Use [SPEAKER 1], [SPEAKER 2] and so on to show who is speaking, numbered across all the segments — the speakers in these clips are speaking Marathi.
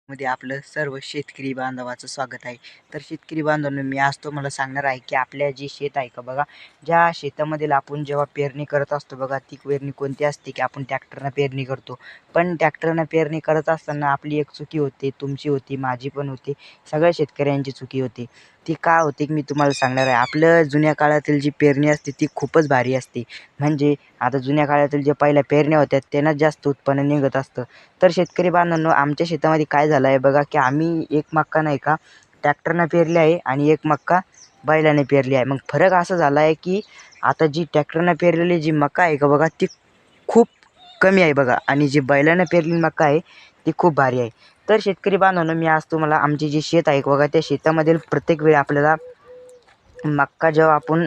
[SPEAKER 1] मध्ये आपलं सर्व शेतकरी बांधवाचं स्वागत आहे. तर शेतकरी बांधवांनो, मी आज तुम्हाला सांगणार आहे की आपल्या जे शेत आहे का बघा, ज्या शेतामधील आपण जेव्हा पेरणी करत असतो बघा, ती पेरणी कोणती असते की आपण ट्रॅक्टरनं पेरणी करतो. पण ट्रॅक्टरनं पेरणी करत असताना आपली एक चुकी होते, तुमची होती, माझी पण होती, सगळ्या शेतकऱ्यांची चुकी होती. ती का होते की मी तुम्हाला सांगणार आहे. आपलं जुन्या काळातील जी पेरणी असते ती खूपच भारी असते. म्हणजे आता जुन्या काळातील ज्या पहिल्या पेरण्या होत्या त्यांनाच जास्त उत्पन्न निघत असतं. तर शेतकरी बांधवांनो, आमच्या शेतामध्ये काय झालं आहे बघा, की आम्ही एक मक्का नाही का ट्रॅक्टरनं पेरली आहे आणि एक मक्का बैलाने पेरली आहे. मग फरक असा झाला आहे की आता जी ट्रॅक्टरनं पेरलेली जी मका आहे का बघा, ती खूप कमी आहे बघा, आणि जी बैलानं पेरलेली मका आहे ती खूप भारी आहे. तर शेतकरी बांधवांनो, मी आज तुम्हाला आमचे जे शेत आहे बघा, त्या शेतामधील प्रत्येक वेळी आपल्याला मक्का जेव्हा आपण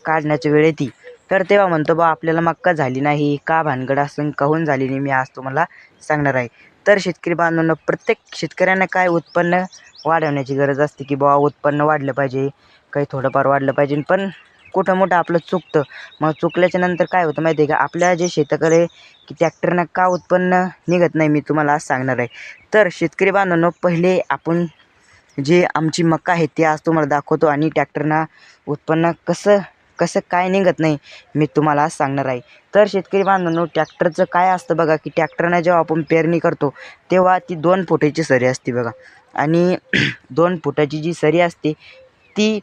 [SPEAKER 1] काढण्याची वेळ येते तर तेव्हा म्हणतो बा आपल्याला मक्का झाली नाही, का भानगड असं काहून झाली नाही, मी आज तुम्हाला सांगणार आहे. तर शेतकरी बांधवांनो, प्रत्येक शेतकऱ्यांना काय उत्पन्न वाढवण्याची गरज असते की बुवा उत्पन्न वाढलं पाहिजे, काही थोडंफार वाढलं पाहिजे. पण कुठं मोठं आपलं चुकतं. मग चुकल्याच्या नंतर काय होतं माहिती आहे का, आपल्या जे शेताकडे की ट्रॅक्टरनं का उत्पन्न निघत नाही, मी तुम्हाला आज सांगणार आहे. तर शेतकरी बांधवांनो, पहिले आपण जे आमची मका आहे ते आज तुम्हाला दाखवतो, आणि ट्रॅक्टरनं उत्पन्न कसं कसं काय निघत नाही मी तुम्हाला आज सांगणार आहे. तर शेतकरी बांधवांनो, ट्रॅक्टरचं काय असतं बघा, की ट्रॅक्टरनं जेव्हा आपण पेरणी करतो तेव्हा ती 2 फुटाची सरी असते बघा, आणि 2 फुटाची जी सरी असते ती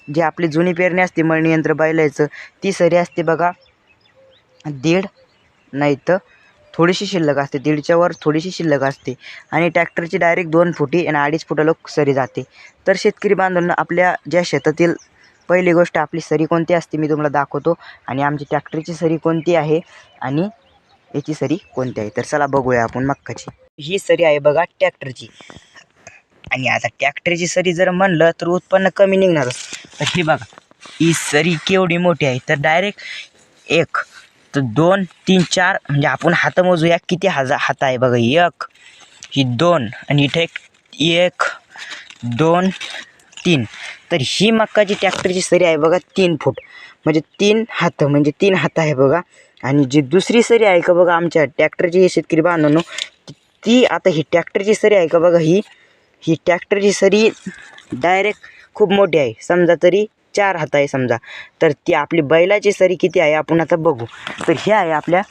[SPEAKER 1] जी आपली जुनी पेरणी असते मळणी यंत्र बैलाचं, ती सरी असते बघा 1.5, नाही तर थोडीशी शिल्लक असते, 1.5च्या वर थोडीशी शिल्लक असते, आणि ट्रॅक्टरची डायरेक्ट 2 फुटी आणि 2.5 फुटाला सरी जाते. तर शेतकरी बांधवांनो, आपल्या ज्या शेतातील पहिली गोष्ट आपली सरी कोणती असते मी तुम्हाला दाखवतो, आणि आमची ट्रॅक्टरची सरी कोणती आहे आणि याची सरी कोणती आहे. तर चला बघूया आपण मक्काची. ही सरी आहे बघा ट्रॅक्टरची, आणि आता ट्रॅक्टरची सरी जर म्हणलं तर उत्पन्न कमी निघणारच. तर ही बघा, ही सरी केवढी मोठी आहे, तर डायरेक्ट 1, तर 2, 3, 4, म्हणजे आपण हात मोजूया किती हात आहे बघा. 1, ही 2, आणि इथे 1, 2, 3. तर ही मक्काची ट्रॅक्टरची सरी आहे बघा 3 फूट, म्हणजे 3 हात, म्हणजे 3 हात आहे बघा. आणि जी दुसरी सरी आहे का बघा आमच्या ट्रॅक्टरची, शेतकरी बांधवांनो, ती आता ही ट्रॅक्टरची सरी आहे का बघा, ही ही ट्रॅक्टरची सरी डायरेक्ट खूप मोठी आहे, समजा तरी 4 हात आहे समजा. तर ती आपली बैलाची सरी किती आहे आपण आता बघू. तर ही आहे आपल्या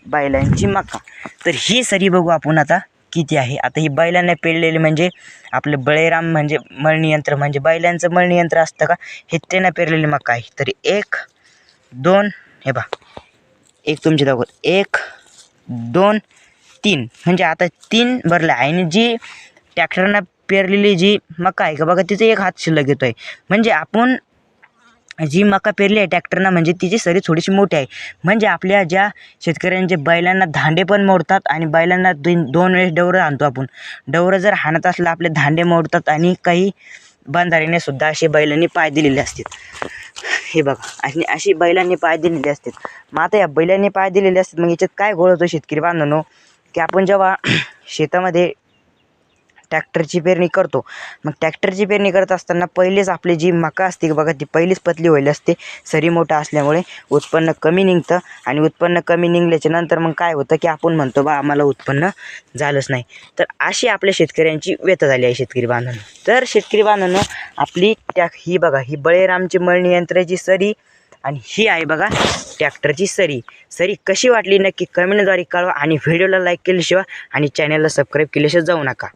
[SPEAKER 1] बैलांची मका. तर ही सरी बघू आपण आता किती आहे. आता ही बैलांना पेरलेली, म्हणजे आपलं बळीराम म्हणजे मळणी यंत्र, म्हणजे बैलांचं मळणी यंत्र असतं का, हे त्यांना पेरलेली मका आहे. तर 1, 2, हे बा, एक तुमची दाखवत 1, 2, 3, म्हणजे आता 3 भरलं आहे. आणि जी ट्रॅक्टरनं पेरलेली जी मका आहे का बघा, तिचं 1 हात शिल्लक येतो आहे. म्हणजे आपण जी मका पेरली आहे ट्रॅक्टरनं, म्हणजे तिची सरी थोडीशी मोठी आहे. म्हणजे आपल्या ज्या शेतकऱ्यांचे बैलांना धांडे पण मोडतात, आणि बैलांना 2 वेळेस डवरं आणतो आपण. डवरं जर हाणत असलं आपले धांडे मोडतात, आणि काही बंधाऱ्याने सुद्धा असे बैलांनी पाय दिलेले असतात. हे बघा, आणि अशी बैलांनी पाय दिलेले असतात. मग आता या बैलांनी पाय दिलेले असतात, मग याच्यात काय घोळ होतो शेतकरी बांधवांनो, की आपण जेव्हा शेतामध्ये ट्रॅक्टरची पेरणी करतो, मग ट्रॅक्टरची पेरणी करत असताना पहिलेच आपली जी मका असते बघा, ती पहिलीच पतली व्हायला असते. सरी मोठा असल्यामुळे उत्पन्न कमी निघतं, आणि उत्पन्न कमी निघल्याच्या नंतर मग काय होतं की आपण म्हणतो बा आम्हाला उत्पन्न झालंच नाही. तर अशी आपल्या शेतकऱ्यांची व्यथा झाली आहे शेतकरी बांधवांनो. तर शेतकरी बांधवांनो, आपली ही बघा, ही बळीरामची मळणी यंत्राची सरी, आणि ही आहे बघा ट्रॅक्टरची सरी. सरी कशी वाटली नक्की कमेंटद्वारे कळवा, आणि व्हिडिओला लाईक केल्याशिवाय आणि चॅनलला सबस्क्राईब केल्याशिवाय जाऊ नका.